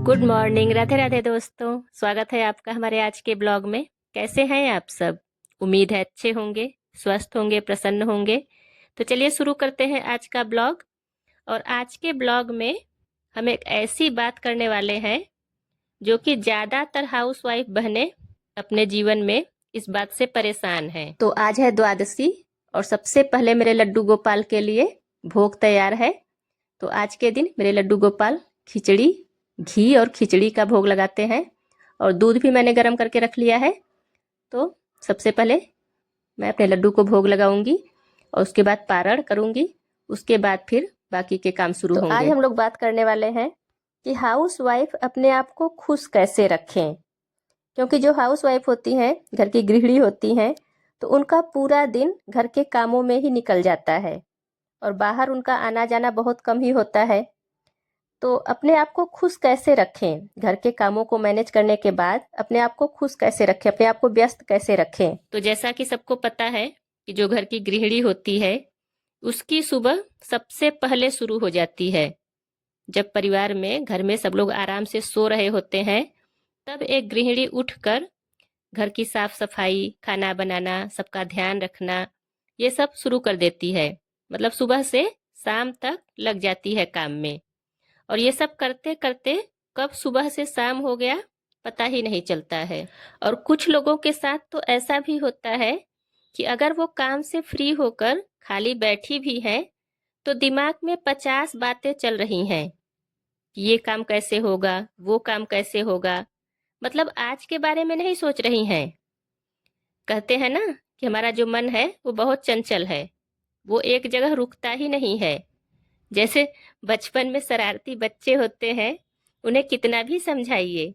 Good morning. Radhe Radhe दोस्तों, स्वागत है आपका हमारे आज के ब्लॉग में। कैसे हैं आप सब? उम्मीद है अच्छे होंगे, स्वस्थ होंगे, प्रसन्न होंगे। तो चलिए शुरू करते हैं आज का ब्लॉग। और आज के ब्लॉग में हम एक ऐसी बात करने वाले हैं जो कि ज्यादातर हाउसवाइफ बहनें अपने जीवन में इस बात से परेशान हैं। तो आज है द्वादशी और सबसे पहले मेरे लड्डू गोपाल के लिए भोग तैयार है। तो आज के दिन मेरे लड्डू गोपाल खिचड़ी, घी और खिचड़ी का भोग लगाते हैं। और दूध भी मैंने गर्म करके रख लिया है। तो सबसे पहले मैं अपने लड्डू को भोग लगाऊंगी और उसके बाद पारण करूंगी। उसके बाद फिर बाकी के काम शुरू होंगे। आज हम लोग बात करने वाले हैं कि हाउस वाइफ अपने आप को खुश कैसे रखें। क्योंकि जो हाउस वाइफ होती हैं, घर की गृहिणी होती हैं, तो उनका पूरा दिन घर के कामों में ही निकल जाता है और बाहर उनका आना जाना बहुत कम ही होता है। तो अपने आप को खुश कैसे रखें, घर के कामों को मैनेज करने के बाद अपने आप को खुश कैसे रखें, अपने आप को व्यस्त कैसे रखें। तो जैसा कि सबको पता है कि जो घर की गृहिणी होती है उसकी सुबह सबसे पहले शुरू हो जाती है। जब परिवार में, घर में सब लोग आराम से सो रहे होते हैं, तब एक गृहिणी उठकर घर की साफ सफाई, खाना बनाना, सबका ध्यान रखना, ये सब शुरू कर देती है। मतलब सुबह से शाम तक लग जाती है काम में। और ये सब करते करते कब सुबह से शाम हो गया पता ही नहीं चलता है। और कुछ लोगों के साथ तो ऐसा भी होता है कि अगर वो काम से फ्री होकर खाली बैठी भी हैं तो दिमाग में 50 बातें चल रही हैं कि ये काम कैसे होगा, वो काम कैसे होगा। मतलब आज के बारे में नहीं सोच रही हैं। कहते हैं ना कि हमारा जो मन है वो बहुत चंचल है, वो एक जगह रुकता ही नहीं है। जैसे बचपन में शरारती बच्चे होते हैं, उन्हें कितना भी समझाइए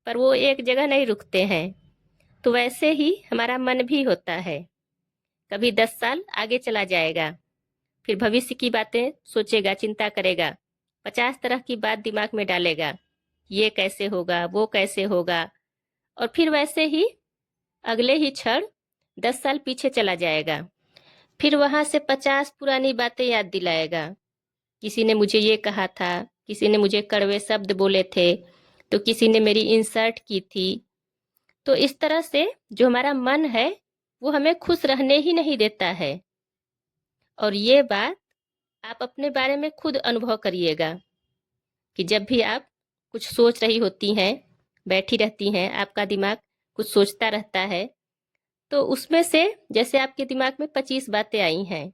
पर वो एक जगह नहीं रुकते हैं। तो वैसे ही हमारा मन भी होता है। कभी 10 साल आगे चला जाएगा, फिर भविष्य की बातें सोचेगा, चिंता करेगा, 50 तरह की बात दिमाग में डालेगा, ये कैसे होगा, वो कैसे होगा। और फिर वैसे ही अगले ही क्षण 10 साल पीछे चला जाएगा, फिर वहां से 50 पुरानी बातें याद दिलाएगा। किसी ने मुझे ये कहा था, किसी ने मुझे कड़वे शब्द बोले थे, तो किसी ने मेरी इंसल्ट की थी। तो इस तरह से जो हमारा मन है वो हमें खुश रहने ही नहीं देता है। और ये बात आप अपने बारे में खुद अनुभव करिएगा कि जब भी आप कुछ सोच रही होती हैं, बैठी रहती हैं, आपका दिमाग कुछ सोचता रहता है, तो उसमें से जैसे आपके दिमाग में 25 बातें आई हैं,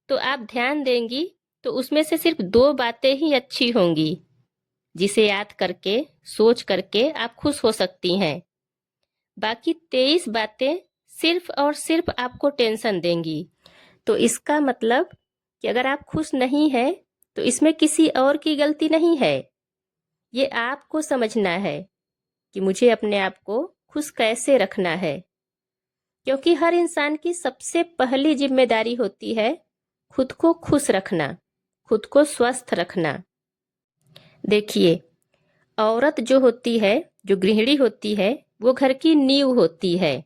तो आप ध्यान देंगी तो उसमें से सिर्फ 2 बातें ही अच्छी होंगी, जिसे याद करके, सोच करके आप खुश हो सकती हैं। बाकी 23 बातें सिर्फ और सिर्फ आपको टेंशन देंगी। तो इसका मतलब कि अगर आप खुश नहीं हैं तो इसमें किसी और की गलती नहीं है। ये आपको समझना है कि मुझे अपने आप को खुश कैसे रखना है। क्योंकि हर इंसान की सबसे पहली जिम्मेदारी होती है खुद को खुश रखना, खुद को स्वस्थ रखना। देखिए, औरत जो होती है, जो गृहिणी होती है, वो घर की नींव होती है।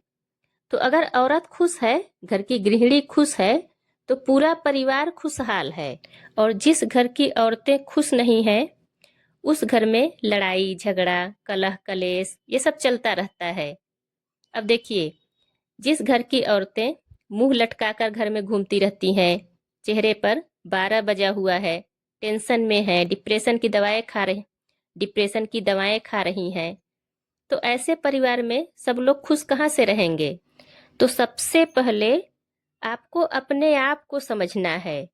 तो अगर औरत खुश है, घर की गृहिणी खुश है, तो पूरा परिवार खुशहाल है। और जिस घर की औरतें खुश नहीं हैं, उस घर में लड़ाई झगड़ा, कलह कलेश, ये सब चलता रहता है। अब देखिए, जिस घर की औरतें मुंह लटकाकर घर में घूमती रहती हैं, चेहरे पर 12 बजा हुआ है, टेंशन में है, डिप्रेशन की दवाएं खा रही हैं, तो ऐसे परिवार में सब लोग खुश कहाँ से रहेंगे। तो सबसे पहले आपको अपने आप को समझना है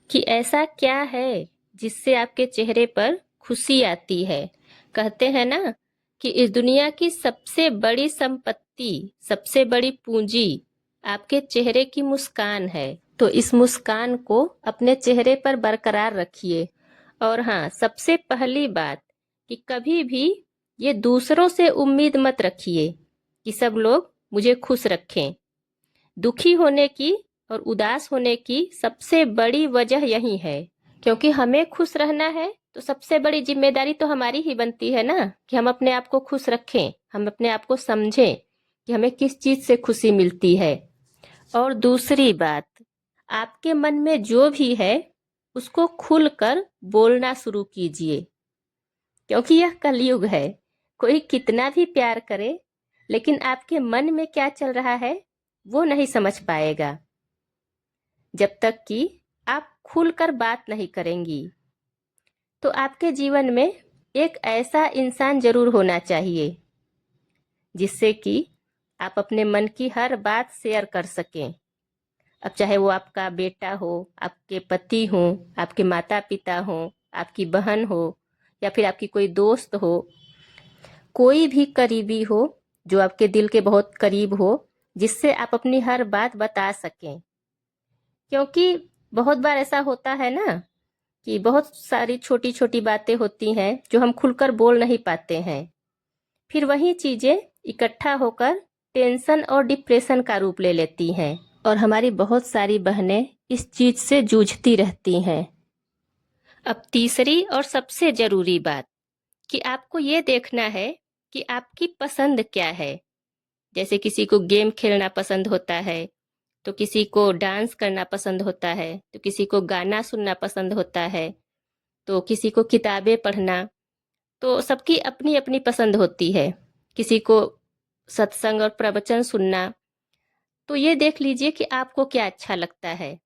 कि ऐसा क्या है जिससे आपके चेहरे पर खुशी आती है। कहते हैं ना कि इस दुनिया की सबसे बड़ी संपत्ति, सबसे बड़ी पूंजी आपके चेहरे की मुस्कान है। तो इस मुस्कान को अपने चेहरे पर बरकरार रखिए। और हाँ, सबसे पहली बात कि कभी भी ये दूसरों से उम्मीद मत रखिए कि सब लोग मुझे खुश रखें। दुखी होने की और उदास होने की सबसे बड़ी वजह यही है। क्योंकि हमें खुश रहना है तो सबसे बड़ी जिम्मेदारी तो हमारी ही बनती है ना, कि हम अपने आप को खुश रखें, हम अपने आप को समझें कि हमें किस चीज से खुशी मिलती है। और दूसरी बात, आपके मन में जो भी है उसको खुलकर बोलना शुरू कीजिए। क्योंकि यह कलयुग है। कोई कितना भी प्यार करे, लेकिन आपके मन में क्या चल रहा है वो नहीं समझ पाएगा, जब तक कि आप खुलकर बात नहीं करेंगी। तो आपके जीवन में एक ऐसा इंसान जरूर होना चाहिए जिससे कि आप अपने मन की हर बात शेयर कर सकें। अब चाहे वो आपका बेटा हो, आपके पति हो, आपके माता पिता हो, आपकी बहन हो, या फिर आपकी कोई दोस्त हो, कोई भी करीबी हो जो आपके दिल के बहुत करीब हो, जिससे आप अपनी हर बात बता सकें। क्योंकि बहुत बार ऐसा होता है ना कि बहुत सारी छोटी छोटी बातें होती हैं जो हम खुलकर बोल नहीं पाते हैं। फिर वही चीजें इकट्ठा होकर टेंशन और डिप्रेशन का रूप ले लेती हैं, और हमारी बहुत सारी बहनें इस चीज से जूझती रहती हैं। अब तीसरी और सबसे जरूरी बात कि आपको ये देखना है कि आपकी पसंद क्या है। जैसे किसी को गेम खेलना पसंद होता है, तो किसी को डांस करना पसंद होता है, तो किसी को गाना सुनना पसंद होता है, तो किसी को किताबें पढ़ना। तो सबकी अपनी अपनी पसंद होती है। किसी को सत्संग और प्रवचन सुनना। तो ये देख लीजिए कि आपको क्या अच्छा लगता है।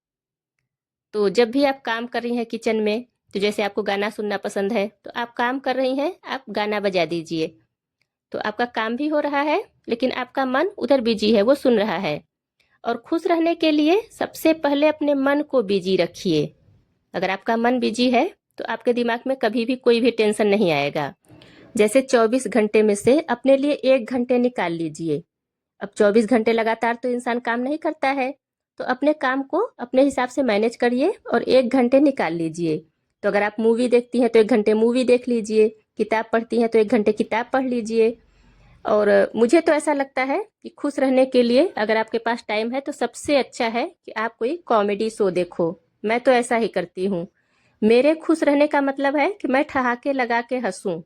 तो जब भी आप काम कर रही हैं किचन में, तो जैसे आपको गाना सुनना पसंद है, तो आप काम कर रही हैं, आप गाना बजा दीजिए। तो आपका काम भी हो रहा है, लेकिन आपका मन उधर बिजी है, वो सुन रहा है। और खुश रहने के लिए सबसे पहले अपने मन को बिजी रखिए। अगर आपका मन बिजी है तो आपके दिमाग में कभी भी कोई भी टेंशन नहीं आएगा। जैसे 24 घंटे में से अपने लिए 1 घंटे निकाल लीजिए। अब 24 घंटे लगातार तो इंसान काम नहीं करता है, तो अपने काम को अपने हिसाब से मैनेज करिए और 1 घंटे निकाल लीजिए। तो अगर आप मूवी देखती हैं तो 1 घंटे मूवी देख लीजिए, किताब पढ़ती हैं तो 1 घंटे किताब पढ़ लीजिए। और मुझे तो ऐसा लगता है कि खुश रहने के लिए अगर आपके पास टाइम है तो सबसे अच्छा है कि आप कोई कॉमेडी शो देखो। मैं तो ऐसा ही करती हूँ। मेरे खुश रहने का मतलब है कि मैं ठहाके लगा के हंसूं।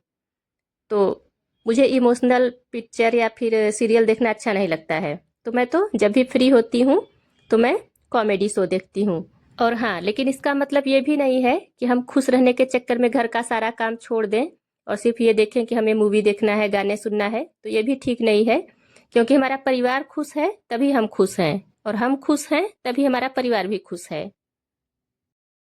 तो मुझे इमोशनल पिक्चर या फिर सीरियल देखना अच्छा नहीं लगता है। तो मैं तो जब भी फ्री होती हूँ तो मैं कॉमेडी शो देखती हूँ। और हाँ, लेकिन इसका मतलब ये भी नहीं है कि हम खुश रहने के चक्कर में घर का सारा काम छोड़ दें और सिर्फ ये देखें कि हमें मूवी देखना है, गाने सुनना है। तो ये भी ठीक नहीं है, क्योंकि हमारा परिवार खुश है तभी हम खुश हैं, और हम खुश हैं तभी हमारा परिवार भी खुश है।